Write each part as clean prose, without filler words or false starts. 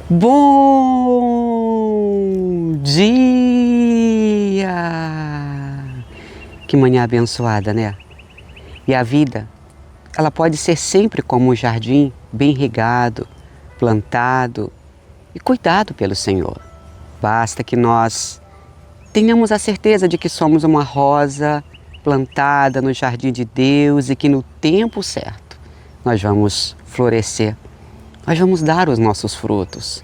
Bom dia! Que manhã abençoada, né? E a vida, ela pode ser sempre como um jardim bem regado, plantado e cuidado pelo Senhor. Basta que nós tenhamos a certeza de que somos uma rosa plantada no jardim de Deus e que no tempo certo nós vamos florescer. Nós vamos dar os nossos frutos.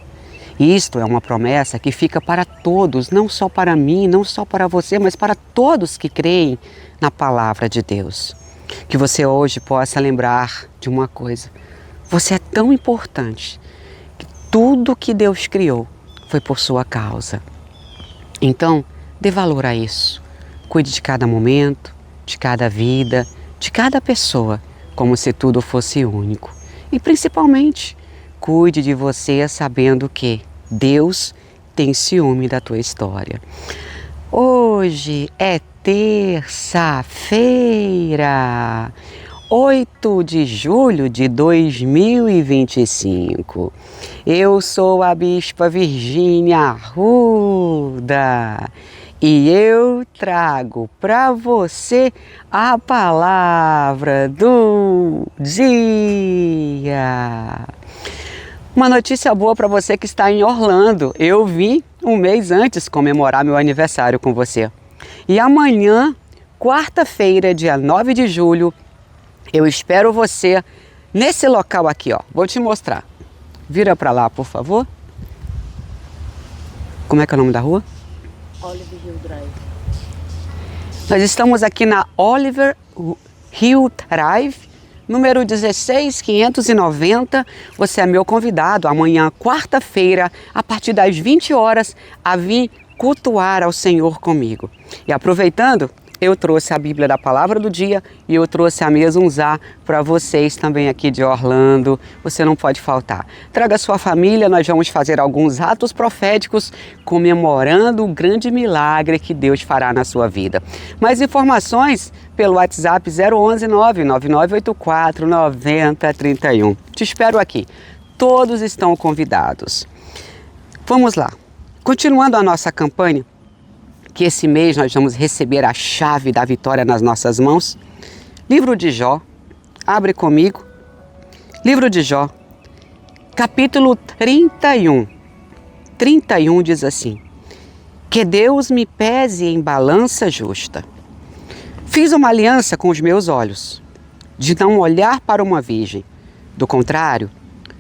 E isto é uma promessa que fica para todos, não só para mim, não só para você, mas para todos que creem na palavra de Deus. Que você hoje possa lembrar de uma coisa. Você é tão importante que tudo que Deus criou foi por sua causa. Então, dê valor a isso. Cuide de cada momento, de cada vida, de cada pessoa, como se tudo fosse único. E principalmente, cuide de você sabendo que Deus tem ciúme da tua história. Hoje é terça-feira, 8 de julho de 2025. Eu sou a Bispa Virgínia Arruda e eu trago para você a palavra do dia. Uma notícia boa para você que está em Orlando. Eu vim um mês antes comemorar meu aniversário com você. E amanhã, quarta-feira, dia 9 de julho, eu espero você nesse local aqui, ó. Vou te mostrar. Vira para lá, por favor. Como é que é o nome da rua? Oliver Hill Drive. Nós estamos aqui na Oliver Hill Drive, número 16590. Você é meu convidado amanhã, quarta-feira, a partir das 20 horas, a vir cultuar ao Senhor comigo. E aproveitando, eu trouxe a Bíblia da Palavra do Dia e eu trouxe a Mezuzá para vocês também aqui de Orlando. Você não pode faltar. Traga sua família, nós vamos fazer alguns atos proféticos comemorando o grande milagre que Deus fará na sua vida. Mais informações pelo WhatsApp 011 99984 9031. Te espero aqui. Todos estão convidados. Vamos lá. Continuando a nossa campanha, que esse mês nós vamos receber a chave da vitória nas nossas mãos. Livro de Jó, abre comigo. Livro de Jó, capítulo 31. 31 diz assim: que Deus me pese em balança justa. Fiz uma aliança com os meus olhos, de não olhar para uma virgem. Do contrário,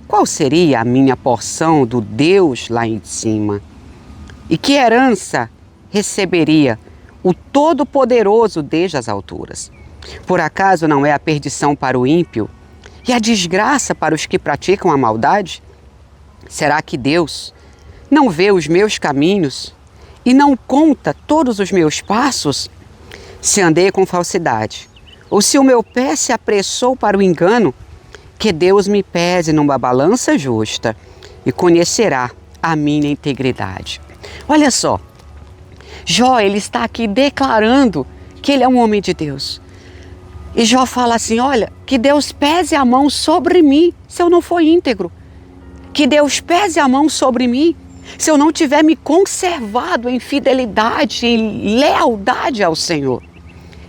qual seria a minha porção do Deus lá em cima? E que herança receberia o Todo-Poderoso desde as alturas? Por acaso não é a perdição para o ímpio e a desgraça para os que praticam a maldade? Será que Deus não vê os meus caminhos e não conta todos os meus passos? Se andei com falsidade, ou se o meu pé se apressou para o engano, que Deus me pese numa balança justa e conhecerá a minha integridade. Olha só, Jó, ele está aqui declarando que ele é um homem de Deus. E Jó fala assim, olha, que Deus pese a mão sobre mim se eu não for íntegro. Que Deus pese a mão sobre mim se eu não tiver me conservado em fidelidade e lealdade ao Senhor.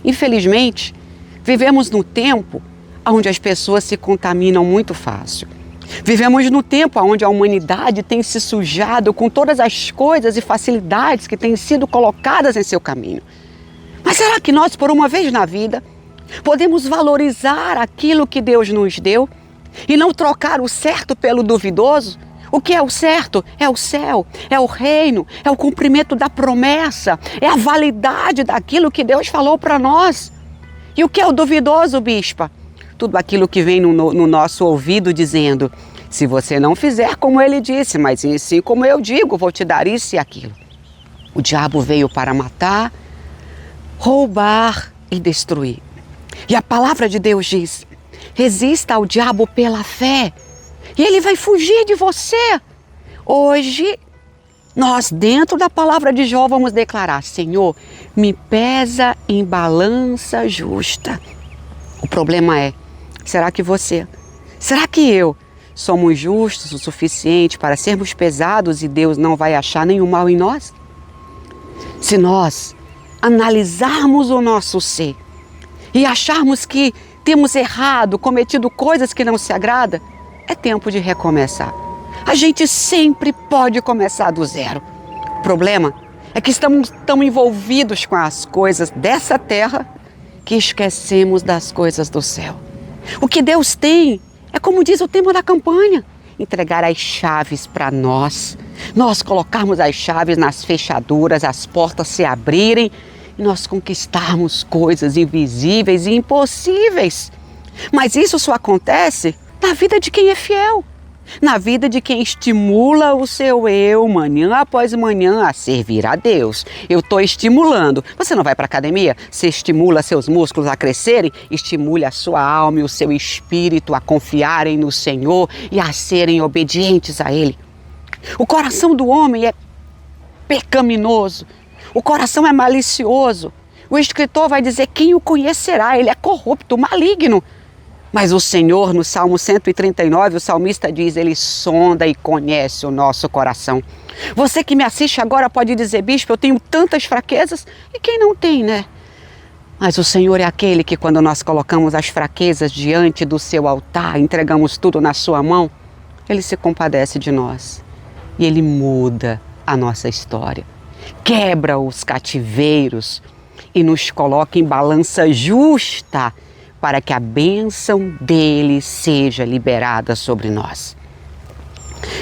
Infelizmente, vivemos num tempo onde as pessoas se contaminam muito fácil. Vivemos no tempo onde a humanidade tem se sujado com todas as coisas e facilidades que têm sido colocadas em seu caminho. Mas será que nós, por uma vez na vida, podemos valorizar aquilo que Deus nos deu e não trocar o certo pelo duvidoso? O que é o certo? É o céu, é o reino, é o cumprimento da promessa, é a validade daquilo que Deus falou para nós. E o que é o duvidoso, bispa? Tudo aquilo que vem no nosso ouvido dizendo, se você não fizer como ele disse, mas sim como eu digo, vou te dar isso e aquilo. O diabo veio para matar, roubar e destruir. E a palavra de Deus diz, resista ao diabo pela fé e ele vai fugir de você. Hoje, nós dentro da palavra de Jó vamos declarar, Senhor, me pesa em balança justa. O problema é, será que você, será que eu somos justos o suficiente para sermos pesados e Deus não vai achar nenhum mal em nós? Se nós analisarmos o nosso ser e acharmos que temos errado, cometido coisas que não se agrada, é tempo de recomeçar. A gente sempre pode começar do zero. O problema é que estamos tão envolvidos com as coisas dessa terra que esquecemos das coisas do céu. O que Deus tem é, como diz o tema da campanha, entregar as chaves para nós. Nós colocarmos as chaves nas fechaduras, as portas se abrirem e nós conquistarmos coisas invisíveis e impossíveis. Mas isso só acontece na vida de quem é fiel, na vida de quem estimula o seu eu, manhã após manhã, a servir a Deus. Eu estou estimulando. Você não vai para a academia? Você estimula seus músculos a crescerem? Estimule a sua alma e o seu espírito a confiarem no Senhor e a serem obedientes a Ele. O coração do homem é pecaminoso. O coração é malicioso. O escritor vai dizer: quem o conhecerá? Ele é corrupto, maligno. Mas o Senhor, no Salmo 139, o salmista diz: Ele sonda e conhece o nosso coração. Você que me assiste agora pode dizer: bispo, eu tenho tantas fraquezas. E quem não tem, né? Mas o Senhor é aquele que, quando nós colocamos as fraquezas diante do seu altar, entregamos tudo na sua mão, Ele se compadece de nós. E Ele muda a nossa história. Quebra os cativeiros e nos coloca em balança justa para que a bênção dele seja liberada sobre nós.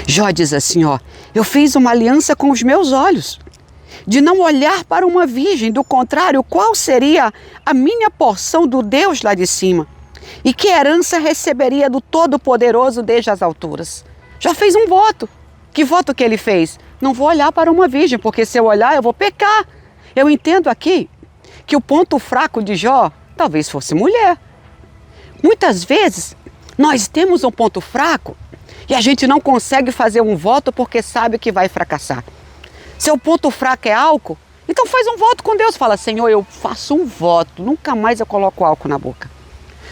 Jó diz assim, eu fiz uma aliança com os meus olhos, de não olhar para uma virgem, do contrário, qual seria a minha porção do Deus lá de cima? E que herança receberia do Todo-Poderoso desde as alturas? Já fez um voto. Que voto que ele fez? Não vou olhar para uma virgem, porque se eu olhar eu vou pecar. Eu entendo aqui que o ponto fraco de Jó talvez fosse mulher. Muitas vezes nós temos um ponto fraco e a gente não consegue fazer um voto porque sabe que vai fracassar. Seu ponto fraco é álcool, então faz um voto com Deus. Fala: Senhor, eu faço um voto, nunca mais eu coloco álcool na boca.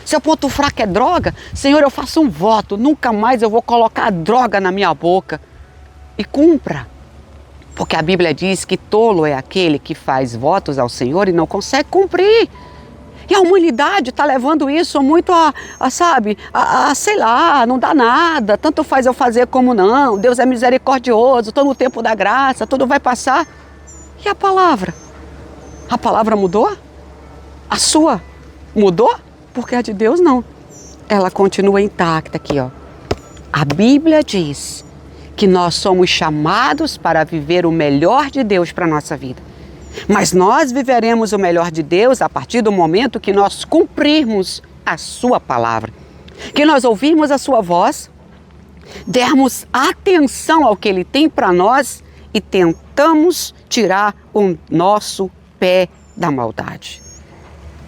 Seu ponto fraco é droga, Senhor, eu faço um voto, nunca mais eu vou colocar droga na minha boca. E cumpra, porque a Bíblia diz que tolo é aquele que faz votos ao Senhor e não consegue cumprir. E a humanidade está levando isso muito sei lá, não dá nada, tanto faz eu fazer como não, Deus é misericordioso, estou no tempo da graça, tudo vai passar. E a palavra? A palavra mudou? A sua mudou? Porque a de Deus não. Ela continua intacta aqui, A Bíblia diz que nós somos chamados para viver o melhor de Deus para a nossa vida. Mas nós viveremos o melhor de Deus a partir do momento que nós cumprirmos a sua palavra, que nós ouvirmos a sua voz, dermos atenção ao que Ele tem para nós e tentamos tirar o nosso pé da maldade.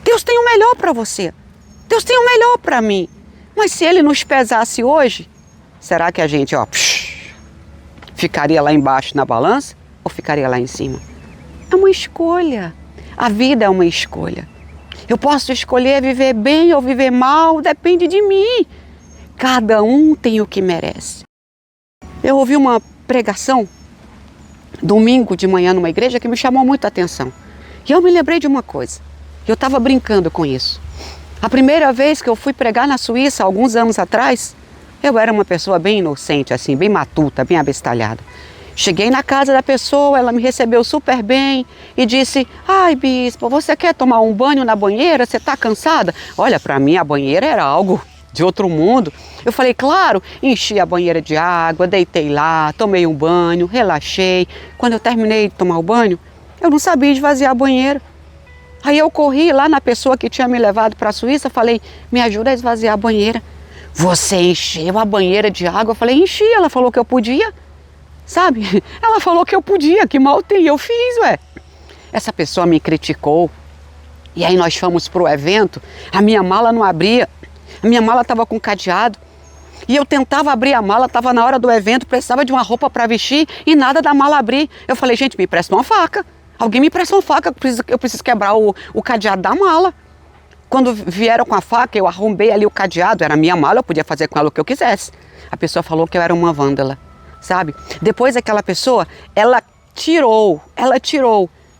Deus tem o melhor para você, Deus tem o melhor para mim, mas se Ele nos pesasse hoje, será que a gente ficaria lá embaixo na balança ou ficaria lá em cima? É uma escolha. A vida é uma escolha. Eu posso escolher viver bem ou viver mal, depende de mim. Cada um tem o que merece. Eu ouvi uma pregação domingo de manhã numa igreja que me chamou muito a atenção. E eu me lembrei de uma coisa. Eu estava brincando com isso. A primeira vez que eu fui pregar na Suíça, alguns anos atrás, eu era uma pessoa bem inocente, assim, bem matuta, bem abestalhada. Cheguei na casa da pessoa, ela me recebeu super bem e disse: ai, bispo, você quer tomar um banho na banheira? Você está cansada? Olha, para mim a banheira era algo de outro mundo. Eu falei: claro, enchi a banheira de água, deitei lá, tomei um banho, relaxei. Quando eu terminei de tomar o banho, eu não sabia esvaziar a banheira. Aí eu corri lá na pessoa que tinha me levado para a Suíça, falei: me ajuda a esvaziar a banheira. Você encheu a banheira de água? Eu falei: enchi, ela falou que eu podia. Sabe? Ela falou que eu podia, que mal tem, eu fiz, Essa pessoa me criticou. E aí nós fomos para o evento, a minha mala não abria, a minha mala estava com cadeado. E eu tentava abrir a mala, estava na hora do evento, precisava de uma roupa para vestir e nada da mala abrir. Eu falei: gente, me empresta uma faca. Alguém me empresta uma faca, eu preciso quebrar o cadeado da mala. Quando vieram com a faca, eu arrombei ali o cadeado, era minha mala, eu podia fazer com ela o que eu quisesse. A pessoa falou que eu era uma vândala, sabe? Depois aquela pessoa, ela tirou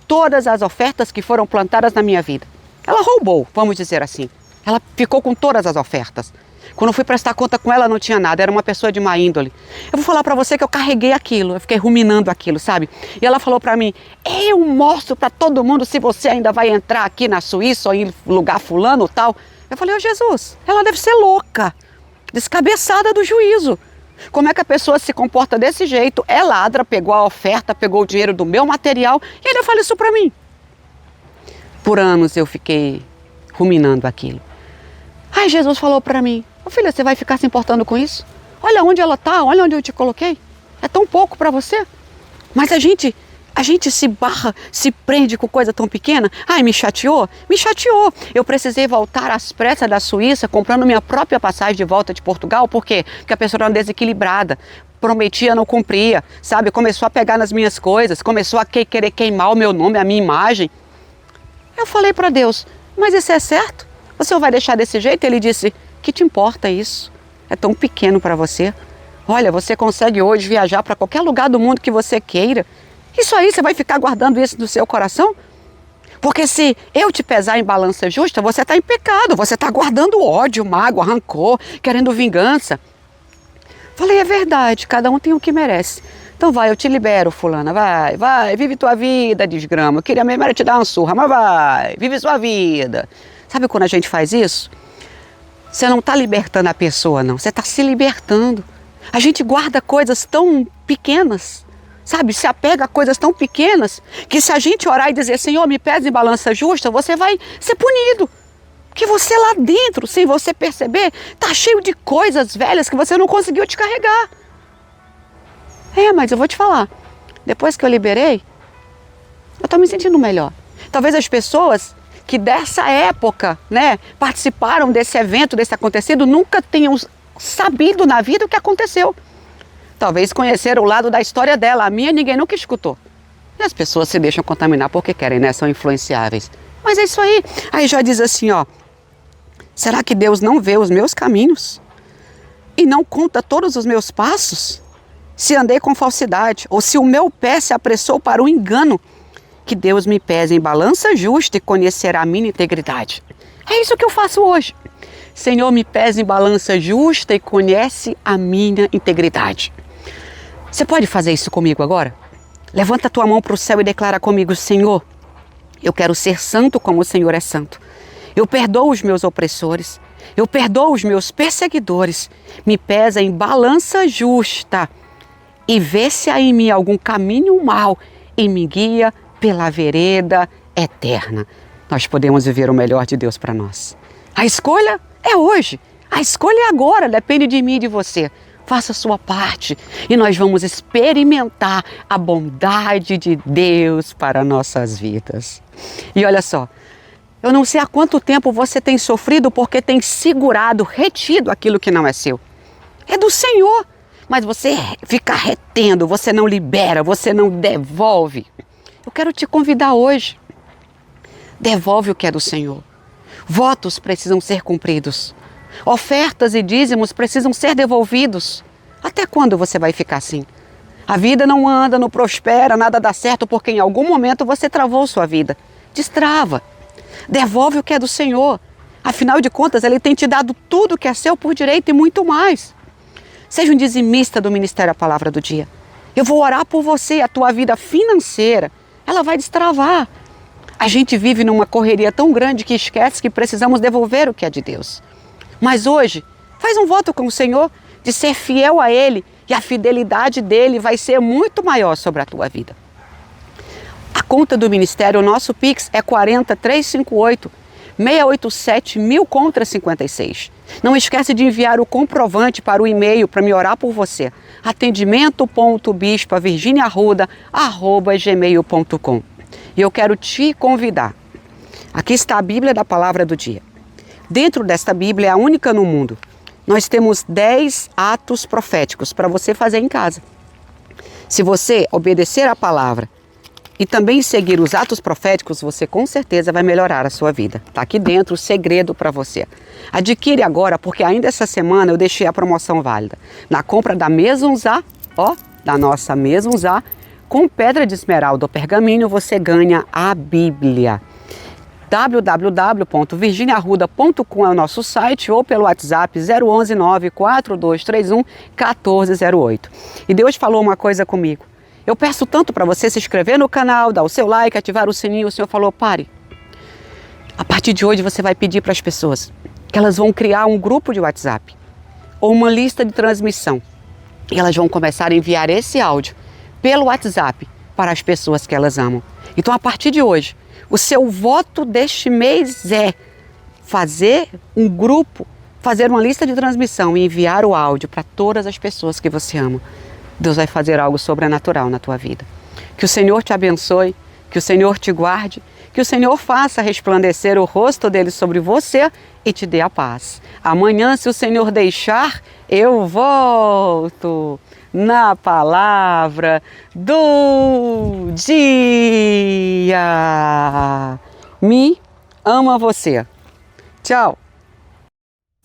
todas as ofertas que foram plantadas na minha vida. Ela roubou, vamos dizer assim. Ela ficou com todas as ofertas. Quando eu fui prestar conta com ela, não tinha nada, era uma pessoa de má índole. Eu vou falar pra você que eu carreguei aquilo, eu fiquei ruminando aquilo, sabe? E ela falou pra mim, eu mostro pra todo mundo se você ainda vai entrar aqui na Suíça ou em lugar fulano ou tal. Eu falei, ô Jesus, ela deve ser louca, descabeçada do juízo. Como é que a pessoa se comporta desse jeito? É ladra, pegou a oferta, pegou o dinheiro do meu material e ainda fala isso pra mim. Por anos eu fiquei ruminando aquilo. Aí Jesus falou pra mim, ô filha, você vai ficar se importando com isso? Olha onde ela tá, olha onde eu te coloquei. É tão pouco pra você. Mas a gente se barra, se prende com coisa tão pequena. Ai, me chateou? Me chateou. Eu precisei voltar às pressas da Suíça, comprando minha própria passagem de volta de Portugal. Por quê? Porque a pessoa era desequilibrada. Prometia, não cumpria, sabe? Começou a pegar nas minhas coisas, começou a querer queimar o meu nome, a minha imagem. Eu falei para Deus, mas isso é certo? Você vai deixar desse jeito? Ele disse, que te importa isso? É tão pequeno para você. Olha, você consegue hoje viajar para qualquer lugar do mundo que você queira. Isso aí, você vai ficar guardando isso no seu coração? Porque se eu te pesar em balança justa, você está em pecado. Você está guardando ódio, mágoa, rancor, querendo vingança. Falei, é verdade, cada um tem o que merece. Então vai, eu te libero, fulana, vai, vive tua vida, desgrama. Eu queria mesmo era te dar uma surra, mas vai, vive sua vida. Sabe quando a gente faz isso? Você não está libertando a pessoa, não. Você está se libertando. A gente guarda coisas tão pequenas, sabe? Se apega a coisas tão pequenas que se a gente orar e dizer, Senhor, me pesa em balança justa, você vai ser punido. Que você lá dentro, sem você perceber, está cheio de coisas velhas que você não conseguiu te carregar. Mas eu vou te falar. Depois que eu liberei, eu estou me sentindo melhor. Talvez as pessoas que dessa época, né, participaram desse evento, desse acontecido, nunca tenham sabido na vida o que aconteceu. Talvez conheceram o lado da história dela, a minha ninguém nunca escutou. E as pessoas se deixam contaminar porque querem, né, são influenciáveis. Mas é isso aí. Aí já diz assim, ó, será que Deus não vê os meus caminhos? E não conta todos os meus passos? Se andei com falsidade, ou se o meu pé se apressou para o engano, que Deus me pese em balança justa e conhecerá a minha integridade. É isso que eu faço hoje. Senhor, me pese em balança justa e conhece a minha integridade. Você pode fazer isso comigo agora? Levanta a tua mão para o céu e declara comigo, Senhor, eu quero ser santo como o Senhor é santo. Eu perdoo os meus opressores. Eu perdoo os meus perseguidores. Me pesa em balança justa e vê se há em mim algum caminho mau e me guia pela vereda eterna. Nós podemos viver o melhor de Deus para nós. A escolha é hoje. A escolha é agora. Depende de mim e de você. Faça a sua parte e nós vamos experimentar a bondade de Deus para nossas vidas. E olha só, eu não sei há quanto tempo você tem sofrido porque tem segurado, retido aquilo que não é seu. É do Senhor, mas você fica retendo, você não libera, você não devolve. Eu quero te convidar hoje. Devolve o que é do Senhor. Votos precisam ser cumpridos. Ofertas e dízimos precisam ser devolvidos. Até quando você vai ficar assim? A vida não anda, não prospera, nada dá certo porque em algum momento você travou sua vida. Destrava. Devolve o que é do Senhor. Afinal de contas, Ele tem te dado tudo que é seu por direito e muito mais. Seja um dizimista do Ministério A Palavra do Dia. Eu vou orar por você, a tua vida financeira, ela vai destravar. A gente vive numa correria tão grande que esquece que precisamos devolver o que é de Deus. Mas hoje, faz um voto com o Senhor de ser fiel a Ele e a fidelidade dEle vai ser muito maior sobre a tua vida. A conta do Ministério, o nosso Pix é 40358 687 1000 contra 56. Não esquece de enviar o comprovante para o e-mail para me orar por você. atendimento.bispavirginiarruda@gmail.com. E eu quero te convidar. Aqui está a Bíblia da Palavra do Dia. Dentro desta Bíblia, é a única no mundo, nós temos 10 atos proféticos para você fazer em casa. Se você obedecer a palavra e também seguir os atos proféticos, você com certeza vai melhorar a sua vida. Está aqui dentro o segredo para você. Adquire agora, porque ainda essa semana eu deixei a promoção válida. Na compra da Mesonzá, da nossa Mesonzá, com pedra de esmeralda ou pergaminho, você ganha a Bíblia. www.virginiarruda.com é o nosso site ou pelo WhatsApp 011 94231 1408. E Deus falou uma coisa comigo. Eu peço tanto para você se inscrever no canal, dar o seu like, ativar o sininho. O Senhor falou, pare. A partir de hoje você vai pedir para as pessoas que elas vão criar um grupo de WhatsApp ou uma lista de transmissão. E elas vão começar a enviar esse áudio pelo WhatsApp para as pessoas que elas amam. Então, a partir de hoje, o seu voto deste mês é fazer um grupo, fazer uma lista de transmissão e enviar o áudio para todas as pessoas que você ama. Deus vai fazer algo sobrenatural na tua vida. Que o Senhor te abençoe, que o Senhor te guarde, que o Senhor faça resplandecer o rosto dele sobre você e te dê a paz. Amanhã, se o Senhor deixar, eu volto na palavra do dia. Me ama você. Tchau.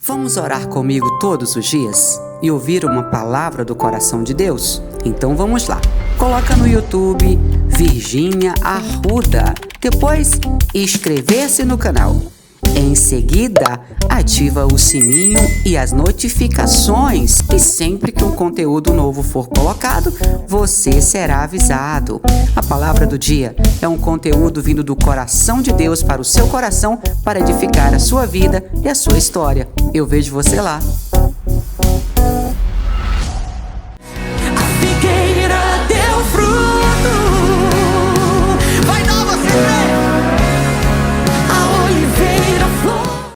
Vamos orar comigo todos os dias e ouvir uma palavra do coração de Deus? Então vamos lá. Coloca no YouTube Virgínia Arruda. Depois, inscrever-se no canal. Em seguida, ativa o sininho e as notificações. E sempre que um conteúdo novo for colocado, você será avisado. A palavra do dia é um conteúdo vindo do coração de Deus para o seu coração, para edificar a sua vida e a sua história. Eu vejo você lá.